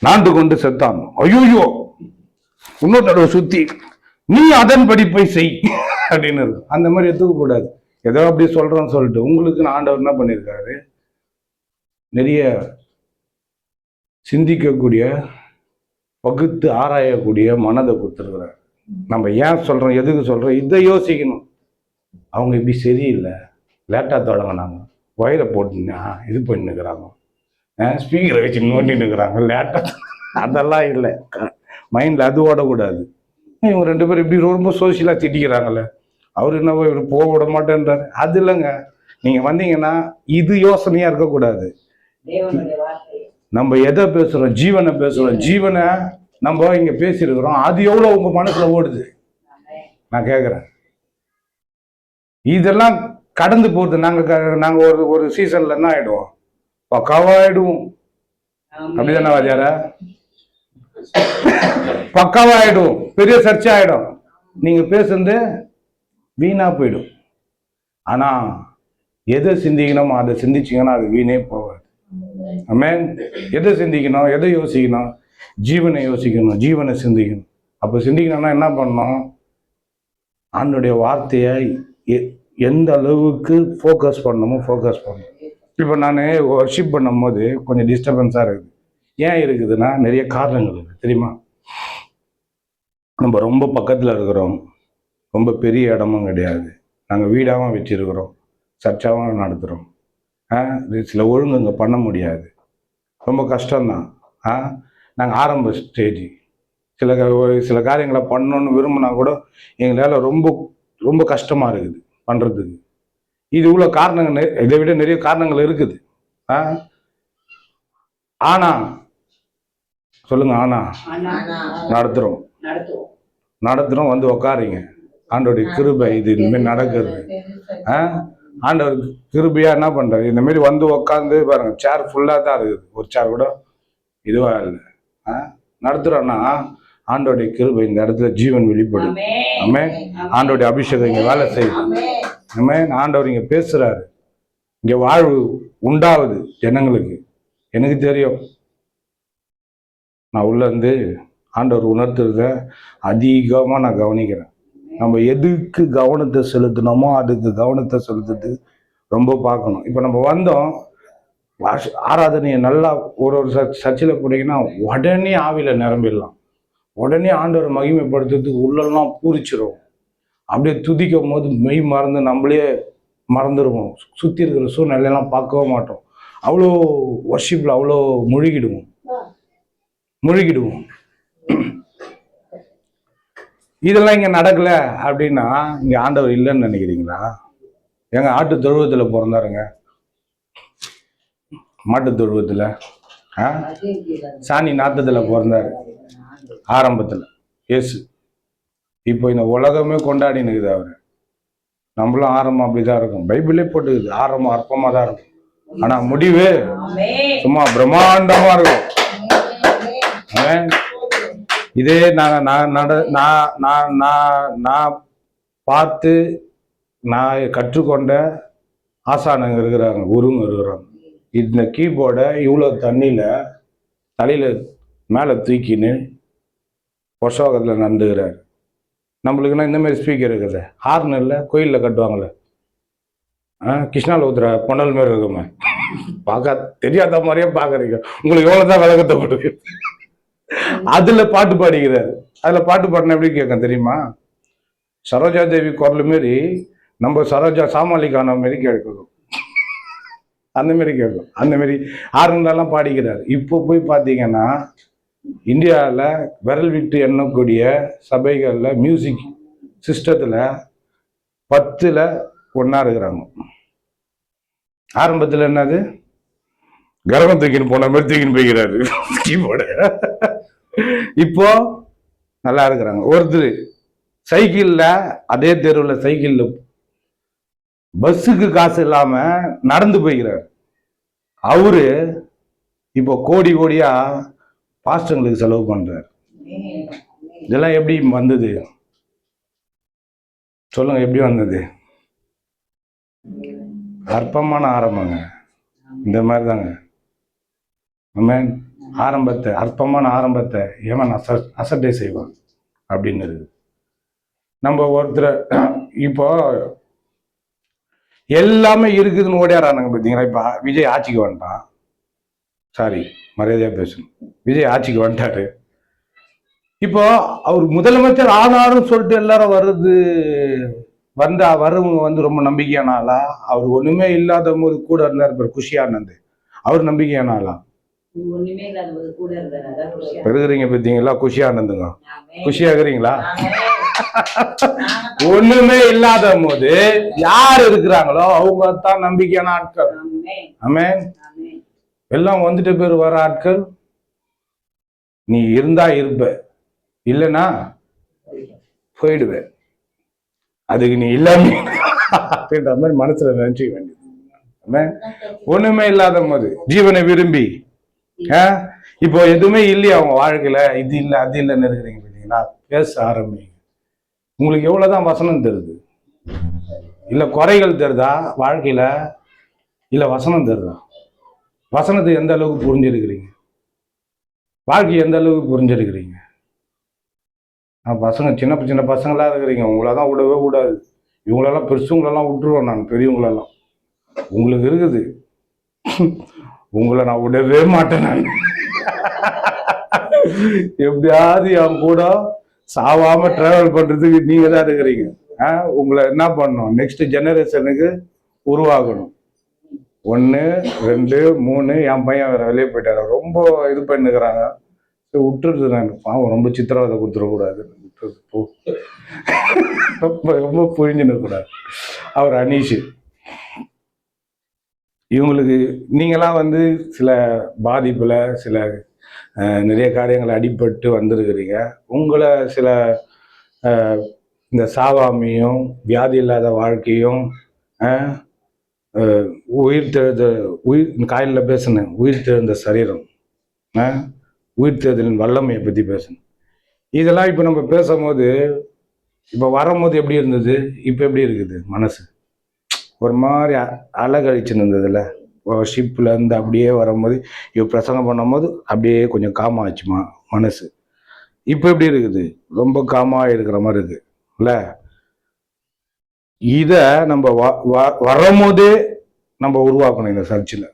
நாண்டு கொண்டு செத்தான், ஐயோ இன்னொரு தடவை சுத்தி நீ அதன் படிப்பை செய் அப்படின்னு. அந்த மாதிரி எடுத்துக்க கூடாது. ஏதோ அப்படி சொல்றோன்னு சொல்லிட்டு உங்களுக்கு ஆண்டவர் என்ன பண்ணியிருக்காரு, நிறைய சிந்திக்கக்கூடிய பகுத்து ஆராயக்கூடிய மனதை கொடுத்துருக்குறாரு. நம்ம ஏன் சொல்றோம், எதுக்கு சொல்றோம், இதை யோசிக்கணும். அவங்க இப்படி சரியில்லை, லேட்டாக தொடங்கினாங்க, ஒயரை போட்டுன்னா இது பண்ணிக்கிறாங்க, ஸ்பீக்கரை வச்சு நோண்டின்னு இருக்கிறாங்க லேட்டாக. அதெல்லாம் இல்லை, மைண்டில் அது ஓடக்கூடாது. இவங்க ரெண்டு பேரும் இப்படி ரொம்ப சோசியலாக திட்டிக்கிறாங்கல்ல, அவர் என்னவோ இவர் போக விட மாட்டேன்றாரு. அது இல்லைங்க. நீங்கள் வந்தீங்கன்னா இது யோசனையாக இருக்கக்கூடாது. நம்ம எதை பேசுகிறோம், ஜீவனை பேசுகிறோம். ஜீவனை நம்ம இங்கே பேசியிருக்கிறோம், அது எவ்வளோ உங்கள் மனசில் ஓடுது நான் கேட்குறேன். இதெல்லாம் கடந்து போகுது. நாங்கள் ஒரு சீசனில் என்ன ஆகிடுவோம், பக்காவாயிடுவோம். அப்படிதானே வாத்தியார? பக்காவாயிடும், பெரிய சர்ச்சை ஆயிடும். நீங்க பேசுறது வீணா போயிடும். ஆனா எதை சிந்திக்கணுமோ அதை சிந்திச்சிங்கன்னா அது வீணே போகாது. ஆமென். எதை சிந்திக்கணும், எதை யோசிக்கணும்? ஜீவனை யோசிக்கணும், ஜீவனை சிந்திக்கணும். அப்போ சிந்திக்கணும்னா என்ன பண்ணணும், ஆண்டோடைய வார்த்தையை எந்த அளவுக்கு ஃபோக்கஸ் பண்ணணுமோ ஃபோக்கஸ் பண்ணணும். இப்போ நான் வர்ஷிப் பண்ணும் போது கொஞ்சம் டிஸ்டர்பன்ஸாக இருக்குது. ஏன் இருக்குதுன்னா நிறைய காரணங்கள் இருக்குது தெரியுமா. நம்ம ரொம்ப பக்கத்தில் இருக்கிறோம், ரொம்ப பெரிய இடமும் கிடையாது, நாங்கள் வீடாகவும் வச்சுருக்கிறோம், சர்ச்சாகவும் நடத்துகிறோம். சில ஒழுங்குங்க பண்ண முடியாது, ரொம்ப கஷ்டம்தான். நாங்கள் ஆரம்ப ஸ்டேஜ், சில காரியங்களை பண்ணணுன்னு விரும்பினா கூட எங்களால் ரொம்ப ரொம்ப கஷ்டமாக இருக்குது பண்ணுறதுக்கு. இது இவ்வளோ காரணங்கள், இதை விட நிறைய காரணங்கள் இருக்குது. ஆனா சொல்லுங்க, ஆனா நடத்துகிறோம். நடத்துகிறோம், வந்து உக்காருங்க. ஆண்டோடைய கிருபை இது இனிமேல் நடக்கிறது. ஆண்டவர் கிருபையா என்ன பண்றாரு, இந்த மாதிரி வந்து உக்காந்து பாருங்க, சேர் ஃபுல்லாக தான் இருக்குது, ஒரு சேர் கூட இதுவாக இல்லை. நடத்துகிறோன்னா ஆண்டோடைய கிருபை இந்த இடத்துல ஜீவன் வெளிப்படுது. ஆமென். ஆண்டோடைய அபிஷேகம் இங்கே வேலை செய்யுது. ஆமென். ஆண்டவர் இங்கே பேசுறாரு, இங்கே வாழ்வு உண்டாகுது ஜனங்களுக்கு. எனக்கு தெரியும், நான் உள்ள இருந்து ஆண்டவர் உணர்த்துறத அதிகமாக நான் கவனிக்கிறேன். நம்ம எதுக்கு கவனத்தை செலுத்தினோமோ அதுக்கு கவனத்தை செலுத்துறது ரொம்ப பார்க்கணும். இப்போ நம்ம வந்தோம், ஆராதனையை நல்லா ஒரு சர்ச்சில் போனீங்கன்னா உடனே ஆவியில் நிரம்பிடலாம், உடனே ஆண்டவரை மகிமைப்படுத்துறதுக்கு உள்ளெல்லாம் பூரிச்சிடும். அப்படியே துதிக்கும் போது மெய் மறந்து நம்மளே மறந்துடுவோம், சுற்றி இருக்கிற சூழ்நிலையெல்லாம் பார்க்கவே மாட்டோம். அவ்வளோ வர்ஷிப்பில் அவ்வளோ முழுகிடுவோம். இதெல்லாம் இங்கே நடக்கல அப்படின்னா இங்கே ஆண்டவர் இல்லைன்னு நினைக்கிறீங்களா? எங்க ஆட்டு தொழுவத்தில் பிறந்தாருங்க, மாட்டு தொழுவத்தில் சாணி நாத்தத்தில் பிறந்தாரு ஆரம்பத்தில் இயேசு. இப்போ இந்த உலகமே கொண்டாடின்னு இருக்குது அவரு. நம்மளும் ஆரம்பம் அப்படிதான் இருக்கும், பைபிளே போட்டுக்குது, ஆரம்பம் அற்பமாக தான் இருக்கும், ஆனா முடிவு சும்மா பிரம்மாண்டமா இருக்கும். இதே நான் பார்த்து நான் கற்றுக்கொண்ட ஆசானங்க இருக்கிறாங்க, குருங்க இருக்கிறாங்க. இந்த கீபோர்டை இவ்வளோ தண்ணியில் தலையில் மேலே தூக்கின்னு வருஷோகத்தில் நடந்துக்கிறார். நம்மளுக்குன்னா இந்த மாதிரி ஸ்பீக்கர் இருக்குது, ஹார்ன் இல்லை, கோயிலில் கட்டுவாங்களே, கிருஷ்ணாவில் ஊத்துற பொன்னல் மாரி இருக்குமே, பார்க்க தெரியாத மாதிரியே பார்க்குறீங்க, உங்களுக்கு எவ்வளோ தான் விளக்கத்தை கொடுக்கு. அதுல பாட்டு பாடிக்கிறாரு. அதுல பாட்டு பாடின எப்படி கேட்க தெரியுமா? சரோஜா தேவி குரல் மாரி நம்ம சரோஜா சாமாலிக்கான மாரி கேட்கணும், அந்த மாரி கேட்கும். அந்த மாரி ஆறுங்களெல்லாம் பாடிக்கிறாரு. இப்போ போய் பார்த்தீங்கன்னா இந்தியாவில் விரல் விட்டு எண்ணக்கூடிய சபைகளில் மியூசிக் சிஸ்டத்தில் 10ல் 1 இருக்கிறாங்க. ஆரம்பத்தில் என்னது, கரகம் தூக்கின்னு போன மாதிரி தூக்கின்னு போய்கிறாரு கீபோர்டு. இப்போ நல்லா இருக்கிறாங்க. ஒருத்தர் சைக்கிள்ல, அதே தெருவில் சைக்கிள்ல பஸ்ஸுக்கு காசு இல்லாம நடந்து போய்கிறார். அவரு இப்போ கோடி கோடியா பாஸ்டங்களுக்கு செலவு பண்றாரு. இதெல்லாம் எப்படி வந்தது சொல்லுங்க, எப்படி வந்தது? அற்பமான ஆரம்பங்க, இந்த மாதிரி தாங்க. ஆரம்பத்தை, அற்பமான ஆரம்பத்தை ஏன் அசட்டை செய்வான் அப்படின்னு இருக்குது. நம்ம ஒருத்தர் இப்போ எல்லாமே இருக்குதுன்னு ஓடியாரானுங்க பார்த்தீங்களா? இப்போ விஜய் ஆட்சிக்கு வந்துட்டான், சாரி மரியாதையா பேசணும், விஜய் ஆட்சிக்கு வந்துட்டாரு. இப்போ அவர் முதலமைச்சர் ஆனாருன்னு சொல்லிட்டு எல்லாரும் வர்றது வரவங்க வந்து ரொம்ப நம்பிக்கையான ஆளா? அவர் ஒண்ணுமே இல்லாத போது கூட இருந்தார் குஷி ஆனந்த், அவர் நம்பிக்கையான ஆளா? பெருகிறீங்க பார்த்தீங்களா? குஷி ஆனந்துங்க, குஷியாகிறீங்களா? ஒண்ணுமே இல்லாத போது யார் இருக்கிறாங்களோ அவங்க தான் நம்பிக்கையான ஆட்கள். ஆமென். எல்லாம் வந்துட்டு பேர் வர ஆட்கள். நீ இருந்தா இருப்ப, இல்லைன்னா போயிடுவேன், அதுக்கு நீ இல்லாம அப்படின்ற மாதிரி மனசுல நினைச்சுக்க வேண்டியது. ஆமென். ஒண்ணுமே இல்லாத போது ஜீவனை விரும்பி இப்போ எதுவுமே இல்லையா அவங்க வாழ்க்கையில, இது இல்லை அது இல்லைன்னு இருக்கிறீங்க பார்த்தீங்களா? பேச ஆரம்பிங்க. உங்களுக்கு எவ்வளவுதான் வசனம் தருது? இல்ல குறைகள் தருதா வாழ்க்கையில? இல்ல வசனம் தருதா? வசனத்தை எந்த அளவுக்கு புரிஞ்சிருக்கிறீங்க? வாழ்க்கை எந்த அளவுக்கு புரிஞ்சிருக்கிறீங்க? பசங்க சின்ன சின்ன பசங்களா இருக்கிறீங்க, உங்களெல்லாம் விடவே கூடாது. இவங்களெல்லாம் பெருசுங்களெல்லாம் விட்டுருவோம், நான் பெரியவங்களெல்லாம். உங்களுக்கு இருக்குது, உங்களை நான் விடவே மாட்டேன். நான் எப்படியாவது என் கூட சாவாம டிராவல் பண்றதுக்கு நீங்க தான் இருக்கிறீங்க. உங்களை என்ன பண்ணணும், நெக்ஸ்ட் ஜெனரேஷனுக்கு உருவாகணும். 1 2 3 என் பையன் வேற வெளியே போயிட்டாரு, ரொம்ப இது பண்ணுக்கிறாங்க, விட்டுருது. நான் பாவம், ரொம்ப சித்திரவதை கொடுத்துடக்கூடாது, போ, ரொம்ப புரிஞ்சுனக்கூடாது. அவர் அனீஷ், இவங்களுக்கு நீங்களாம் வந்து சில பாதிப்புல சில நிறைய காரியங்களை அடிபட்டு வந்திருக்கிறீங்க. உங்களை சில இந்த சாவாமையும் வியாதி இல்லாத வாழ்க்கையும் உயிர் காலையில் பேசினேன், உயிர் தெழுந்த சரீரம், உயிர் தேர்தலின் வல்லமையை பற்றி பேசணும். இதெல்லாம் இப்போ நம்ம பேசும்போது, இப்போ வரும்போது எப்படி இருந்தது, இப்போ எப்படி இருக்குது மனசு? ஒரு மாதிரி அலகழிச்சுன்னு இருந்ததுல, ஷிப்பில் இருந்து அப்படியே வரும்போது இப்போ பிரசங்கம் பண்ணும்போது அப்படியே கொஞ்சம் காமாச்சுமா மனசு. இப்போ எப்படி இருக்குது? ரொம்ப காமாக இருக்கிற மாதிரி இருக்குது இல்லை? இதை நம்ம வரும்போதே நம்ம உருவாக்கணும். இந்த சர்ச்சில்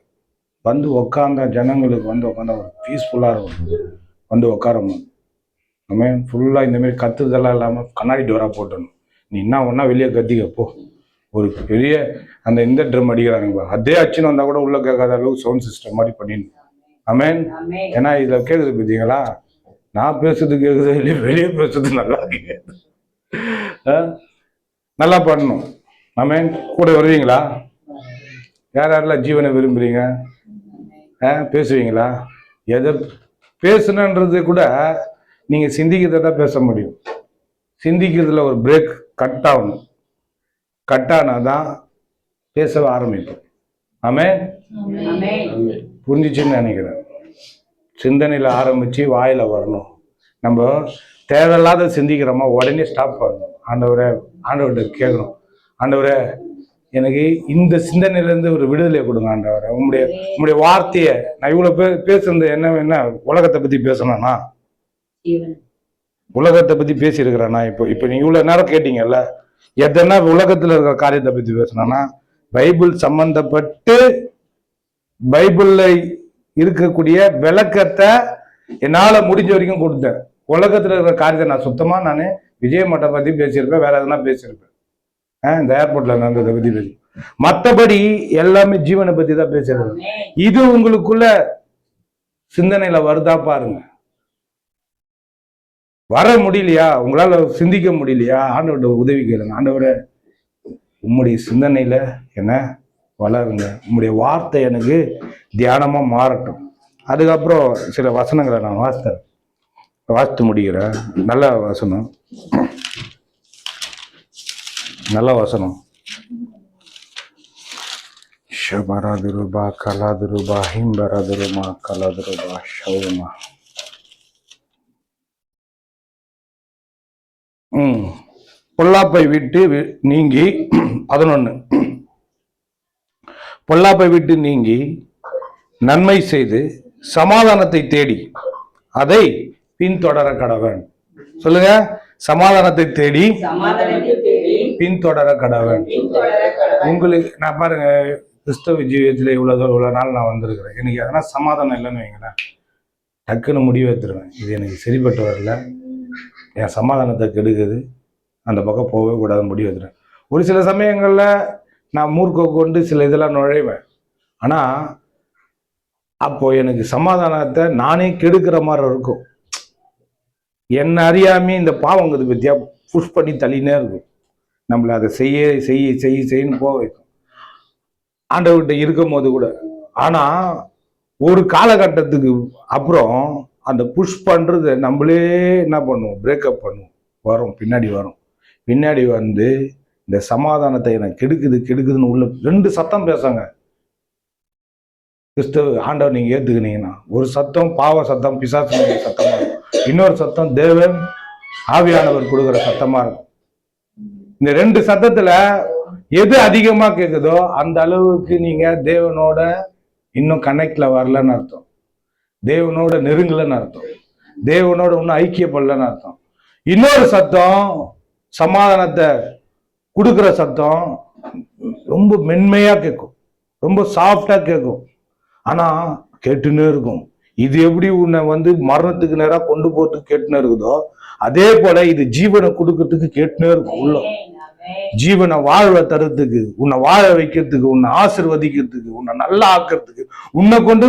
வந்து உக்காந்த ஜனங்களுக்கு வந்து உட்காந்தா ஒரு பீஸ்ஃபுல்லாக இருக்கும். வந்து உட்காரணும் நம்ம ஃபுல்லாக இந்தமாரி கத்துதெல்லாம் இல்லாமல் கண்ணாடி டோராக போட்டணும். நீ என்ன ஒன்றா வெளியே கத்திக்கப்போ ஒரு பெரிய அந்த இந்த ட்ரம் அடிக்கிறாங்க, அதே அச்சுன்னு வந்தால் கூட உள்ளே கேட்காத அளவுக்கு சவுண்ட் சிஸ்டம் மாதிரி பண்ணிடணும். ஆமேன். ஏன்னா இதில் கேட்குது பார்த்தீங்களா, நான் பேசுறது கேட்குது, வெளியே பேசுறது நல்லா கேட்குது. நல்லா பண்ணணும். ஆமேன். கூட வருவீங்களா? யார் யாரெல்லாம் ஜீவனை விரும்புகிறீங்க? பேசுவீங்களா? எதை பேசணுன்றது கூட நீங்கள் சிந்திக்கிறத தான் பேச முடியும். சிந்திக்கிறதுல ஒரு பிரேக் கட் ஆகணும். கட்டானாதான் பேச ஆரம்பிப்போம். ஆமேன். புரிஞ்சிச்சுன்னு நினைக்கிறேன். சிந்தனையில் ஆரம்பித்து வாயில் வரணும். நம்ம தேவையில்லாத சிந்திக்கிறோமா உடனே ஸ்டாப் பண்ணணும். ஆண்டவர்கிட்ட கேட்கணும், ஆண்டவரே எனக்கு இந்த சிந்தனையிலேருந்து ஒரு விடுதலை கொடுங்க ஆண்டவரே. உங்களுடைய வார்த்தையை நான் இவ்வளோ பேசுறது என்ன உலகத்தை பற்றி பேசணும்னா, உலகத்தை பற்றி பேசியிருக்கிறேன்னா, இப்போ நீங்க இவ்வளோ நேரம் கேட்டீங்கல்ல, எதனா உலகத்தில் இருக்கிற காரியத்தை பற்றி பேசணும்னா, பைபிள் சம்பந்தப்பட்டு பைபிள்ல இருக்கக்கூடிய விளக்கத்தை என்னால முடிஞ்ச வரைக்கும் கொடுத்தேன். உலகத்துல இருக்கிற காரியத்தை நான் சுத்தமா விஜய் மட்டை பத்தி பேசியிருப்பேன், வேற எதனா பேசியிருப்பேன், இந்த ஏர்போர்ட்ல நடந்ததை பத்தி பேசி. மற்றபடி எல்லாமே ஜீவனை பத்தி தான் பேசியிருக்கேன். இது உங்களுக்குள்ள சிந்தனையில வருதா பாருங்க. வர முடியலையா, உங்களால சிந்திக்க முடியலையா, ஆண்டவரோட உதவி கேளுங்க. ஆண்டவரை உம்முடைய சிந்தனையில என்ன வளருங்க, உம்முடைய வார்த்தை எனக்கு தியானமா மாறட்டும். அதுக்கப்புறம் சில வசனங்களை நான் வாசித்து முடிக்கிறேன். நல்ல வசனம், நல்ல வசனம். ஷபரதுருபா கலாதுருபா ஹிம்பரதுருமா கலாதுருபா ஷௌமா. பொல்லாப்பை விட்டு நீங்கி 11 பொல்லாப்பை விட்டு நீங்கி நன்மை செய்து சமாதானத்தை தேடி அதை பின்தொடர கடவன். சொல்லுங்க, சமாதானத்தை தேடி பின்தொடர கடவன். உங்களுக்கு நான் பாருங்க, கிறிஸ்தவ ஜீவியத்தில் இவ்வளோ நாள் நான் வந்திருக்கிறேன். எனக்கு எதனா சமாதானம் இல்லைன்னு வைங்களேன், டக்குன்னு முடிவு எடுத்துருவேன். இது எனக்கு சரிப்பட்டு வரல, என் சமாதானத்தை கெடுக்குது, அந்த பக்கம் போகவே கூடாது முடிவு எடுத்துறேன். ஒரு சில சமயங்களில் நான் மூர்க்க கொண்டு சில இதெல்லாம் நுழைவேன். ஆனால் அப்போ எனக்கு சமாதானத்தை நானே கெடுக்கிற மாதிரி இருக்கும். என்ன அறியாமே இந்த பாவங்கிறது பற்றியா புஷ் பண்ணி தள்ளினே இருக்கும். நம்மளை அதை செய்யன்னு போக வைக்கும் ஆண்டவர்கிட்ட இருக்கும் போது கூட. ஆனால் ஒரு காலகட்டத்துக்கு அப்புறம் அந்த புஷ் பண்ணுறது நம்மளே என்ன பண்ணுவோம், பிரேக்கப் பண்ணுவோம். பின்னாடி வந்து இந்த சமாதானத்தை எனக்கு கெடுக்குதுன்னு உள்ள 2 சத்தம் பேசுங்க. கிறிஸ்தவ ஆண்டவர் நீங்க ஏத்துக்கினீங்கன்னா, ஒரு சத்தம் பாவ சத்தம், பிசாசு சத்தமா இருக்கும். இன்னொரு சத்தம் தேவன் ஆவியானவர் கொடுக்குற சத்தமா இருக்கும். இந்த 2 சத்தத்துல எது அதிகமா கேட்குதோ அந்த அளவுக்கு நீங்க தேவனோட இன்னும் கனெக்ட்ல வரலன்னு அர்த்தம், தேவனோட நெருங்கலன்னு அர்த்தம், தேவனோட இன்னும் ஐக்கியப்படலன்னு அர்த்தம். இன்னொரு சத்தம் சமாதானத்தை கொடுக்குற சத்தம் ரொம்ப மென்மையா கேட்கும், ரொம்ப சாஃப்டா கேட்கும். ஆனா கேட்டுன்னே இருக்கும். இது எப்படி உன்னை வந்து மரணத்துக்கு நேரம் கொண்டு போறதுக்கு கேட்டுனே இருக்குதோ, அதே போல இது ஜீவனை கொடுக்கறதுக்கு கேட்டுனே இருக்கும். உள்ள ஜீவனை வாழ்வை தரத்துக்கு, உன்னை வாழ வைக்கிறதுக்கு, உன்னை ஆசிர்வதிக்கிறதுக்கு, உன்னை நல்லா ஆக்கிறதுக்கு, உன்னை கொண்டு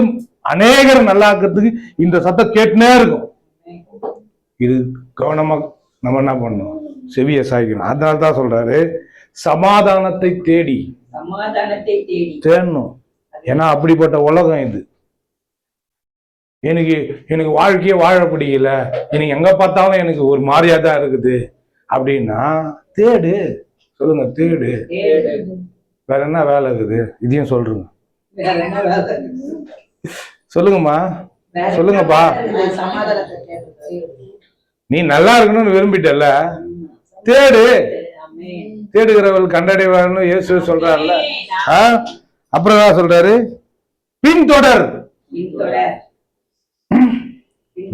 அநேகரை நல்லா ஆக்கிறதுக்கு இந்த சத்தம் கேட்டுனே இருக்கும். இது கவனமா நம்ம என்ன பண்ணணும், செவிய சாய்க்கணும். அதனால்தான் சொல்றாரு சமாதானத்தை தேடி தேடணும். ஏன்னா அப்படிப்பட்ட உலகம் இது. எனக்கு வாழ்க்கையே வாழ பிடிக்கல, எனக்கு எங்க பார்த்தாலும் எனக்கு ஒரு மாதிரியா தான் இருக்குது, அப்படின்னா தேடு. சொல்லுங்க, தேடு. வேற என்ன வேலை இருக்குது? இதையும் சொல்றேங்க. சொல்லுங்கம்மா, சொல்லுங்கப்பா. நீ நல்லா இருக்கணும்னு விரும்பிட்டல, தேடு. தேடுகிறவள் கண்டடைவாள்னு இயேசு சொல்றாருல்ல. அப்புறம் என்ன சொல்றாரு? பின்தொடர்.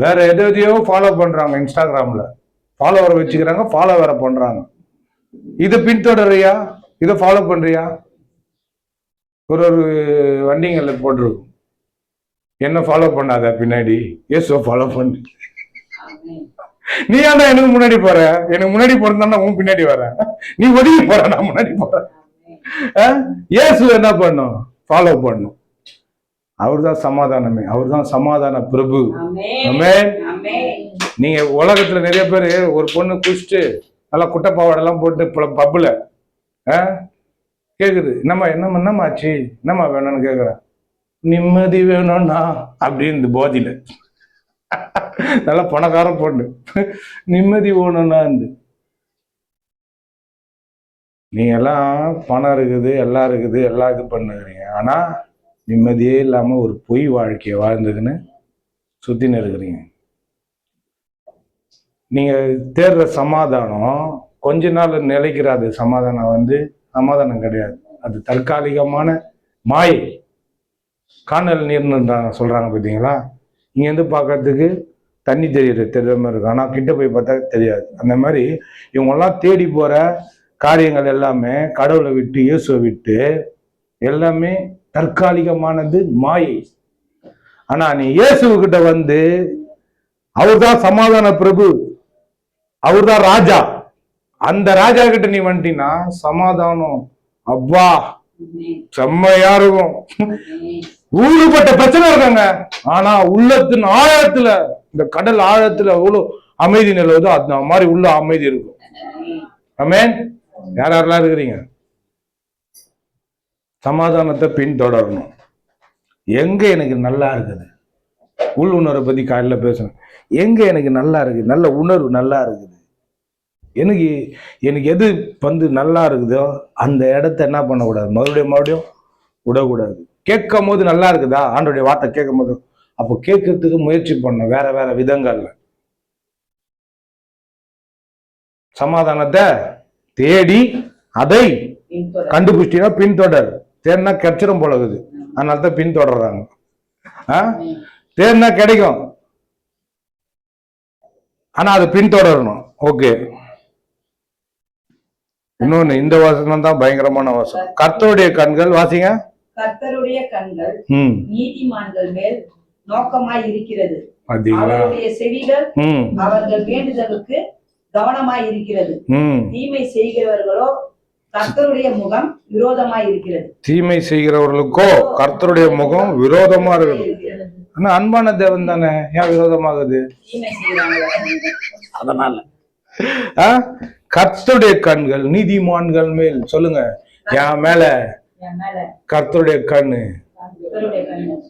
வேற எதையோ ஃபாலோ பண்றாங்க, இன்ஸ்டாகிராம்ல ஃபாலோவரை வச்சுக்கிறாங்க, ஃபாலோவரை பண்றாங்க. இதை பின்தொடரியா? இதை ஃபாலோ பண்றியா? ஒரு வண்டிங்கள்ல போட்டிருக்கும், என்ன ஃபாலோ பண்ணாத, பின்னாடி இயேசுவை ஃபாலோ பண்ணு. நீ ஏன்டா எனக்கு முன்னாடி போற? எனக்கு முன்னாடி போறதா உன் பின்னாடி வர. நீ ஒதுங்கி போற, நான் முன்னாடி போறேன். இயேசு என்ன பண்ணும்? ஃபாலோ பண்ணும். அவர் தான் சமாதானமே, அவர் தான் சமாதான பிரபு. ஆமென். நீங்க உலகத்துல நிறைய பேர் ஒரு பொண்ணு குடிச்சிட்டு நல்லா குட்டைப்பாவாடெல்லாம் போட்டு பப்புல கேக்குது, என்னம்மா ஆச்சு, என்னம்மா வேணும்னு கேக்குறேன். நிம்மதி வேணும்னா அப்படின்னு போதில நல்லா பணக்கார பொண்ணு, நிம்மதி வேணும்னா. நீங்க எல்லாம் பணம் இருக்குது, எல்லாம் இருக்குது, எல்லாம் இது பண்ணுறீங்க, ஆனா நிம்மதியே இல்லாம ஒரு பொய் வாழ்க்கையை வாழ்ந்துக்குன்னு சுத்தின்னு இருக்கிறீங்க. நீங்க தேடுற சமாதானம் கொஞ்ச நாள் நிலைக்கிறாது. சமாதானம் சமாதானம் கிடையாது, அது தற்காலிகமான மாயை. காணல் நீர்னு சொல்றாங்க பார்த்தீங்களா? இங்கேருந்து பார்க்கறதுக்கு தண்ணி தெரியாத மாதிரி இருக்கும், ஆனால் கிட்ட போய் பார்த்தா தெரியாது. அந்த மாதிரி இவங்கெல்லாம் தேடி போற காரியங்கள் எல்லாமே கடவுளை விட்டு, இயேசுவை விட்டு, எல்லாமே தற்காலிகமானது, மாயை. ஆனா நீ இயேசுகிட்ட அவர் தான் சமாதான பிரபு, அவர் தான் ராஜா. அந்த ராஜா கிட்ட நீ வந்துட்டீங்கன்னா சமாதானம் அப்பா செம்மையா இருக்கும். ஊடுபட்ட பிரச்சனை இருக்காங்க, ஆனா உள்ளத்தின் ஆழத்துல, இந்த கடல் ஆழத்துல எவ்வளவு அமைதி நிலவுதோ அந்த மாதிரி உள்ள அமைதி இருக்கும். ஆமென். யாரெல்லாம் இருக்கிறீங்க? சமாதானத்தை பின்தொடரணும். எங்க எனக்கு நல்லா இருக்குது, உள் உணர்வை பத்தி காலையில பேசணும். எங்க எனக்கு நல்லா இருக்கு, நல்ல உணர்வு நல்லா இருக்குது, எனக்கு எது நல்லா இருக்குதோ அந்த இடத்த என்ன பண்ணக்கூடாது, மறுபடியும் விடக்கூடாது. கேட்கும் போது நல்லா இருக்குதா, ஆண்டோடைய வார்த்தை கேட்கும் போது, அப்போ கேட்கறதுக்கு முயற்சி பண்ணணும் வேற வேற விதங்கள்ல. சமாதானத்தை தேடி அதை கண்டுபிடிச்சிட்டா பின்தொடர். தேடினா கிடைச்சிடும் போல இருக்குது, அதனாலதான் பின்தொடர்றாங்க. தேடினா கிடைக்கும், ஆனா அது பின்தொடரணும். ஓகே. இன்னொன்னு, இந்த வசனம் தான் பயங்கரமான வசனம். கர்த்தருடைய கண்கள், வாசிங்க. கர்த்தருடைய கண்கள் நீதிமான்கள் மேல் நோக்கமாய் இருக்கிறது, அவருடைய செவிகள் அவர்கள் வேண்டுதலுக்கு கவனமாய் இருக்கிறது. தீமை செய்கிறவர்களோ கர்த்தருடைய முகம் விரோதமாய் இருக்கிறது. தீமை செய்கிறவர்களுக்கோ கர்த்தருடைய முகம் விரோதமா இருக்குது. ஆனா அன்பான தேவன் தானே, ஏன் விரோதமாகுது? அதனால கர்த்தருடைய கண்கள் நீதிமான்கள் மேல், சொல்லுங்க, என் மேல கர்த்தருடைய கண்ணு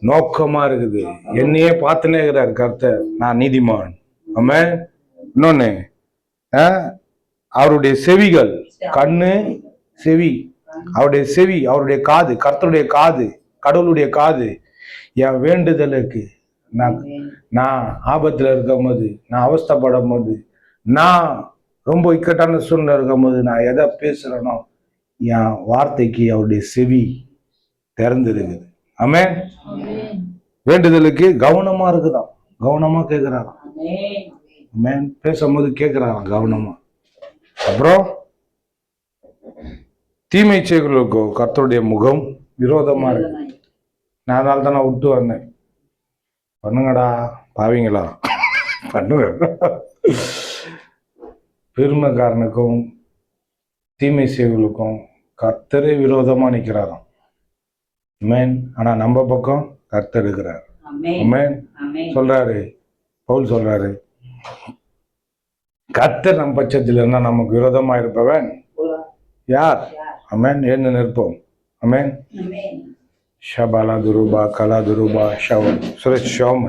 நோக்கமா இருக்குது. என்னையே பார்த்துனே இருக்கிறார் கர்த்தர், நான் நீதிமான். ஆமென். இன்னொன்னு, அவருடைய செவிகள், கண்ணு செவி, அவருடைய செவி, அவருடைய காது, கர்த்தருடைய காது, கடவுளுடைய காது என் வேண்டுதலுக்கு, நான் ஆபத்துல இருக்கும் போது, நான் அவஸ்தைப்படும் போது, நான் ரொம்ப இக்கட்டான சூழ்நிலை இருக்கும் போது, நான் எதை பேசுறேனோ என் வார்த்தைக்கு அவருடைய செவி திறந்துருக்குது. ஆமென். வேண்டுதலுக்கு கவனமா இருக்குதான், கவனமா கேட்கிறாராம். ஆமென். பேசும்போது கேட்கிறாராம் கவனமா. அப்புறம் தீமை செய்கிறவர்களுக்கோ கர்த்தருடைய முகம் விரோதமா இருக்கு. நான் அதனால தான் நான் விட்டு வந்தேன். பண்ணுங்கடா பாவீங்களா, பண்ணுங்க. பெருமைக்காரனுக்கும் தீமை செய்வர்களுக்கும் கர்த்தரே விரோதமா நிற்கிறாராம். ஆமென். ஆனா நம்ம பக்கம் கர்த்தர் இருக்கிறார். ஆமென். சொல்றாரு பவுல், சொல்றாரு, கர்த்தர் நம் பட்சத்தில் இருந்தா நமக்கு விரோதமா இருப்பவன் யார்? ஆமென். எழுந்து நிற்போம். ஆமென். ஷபாலா துருபா கலா துருபா ஷவம் சுரேஷ் ஷோம்.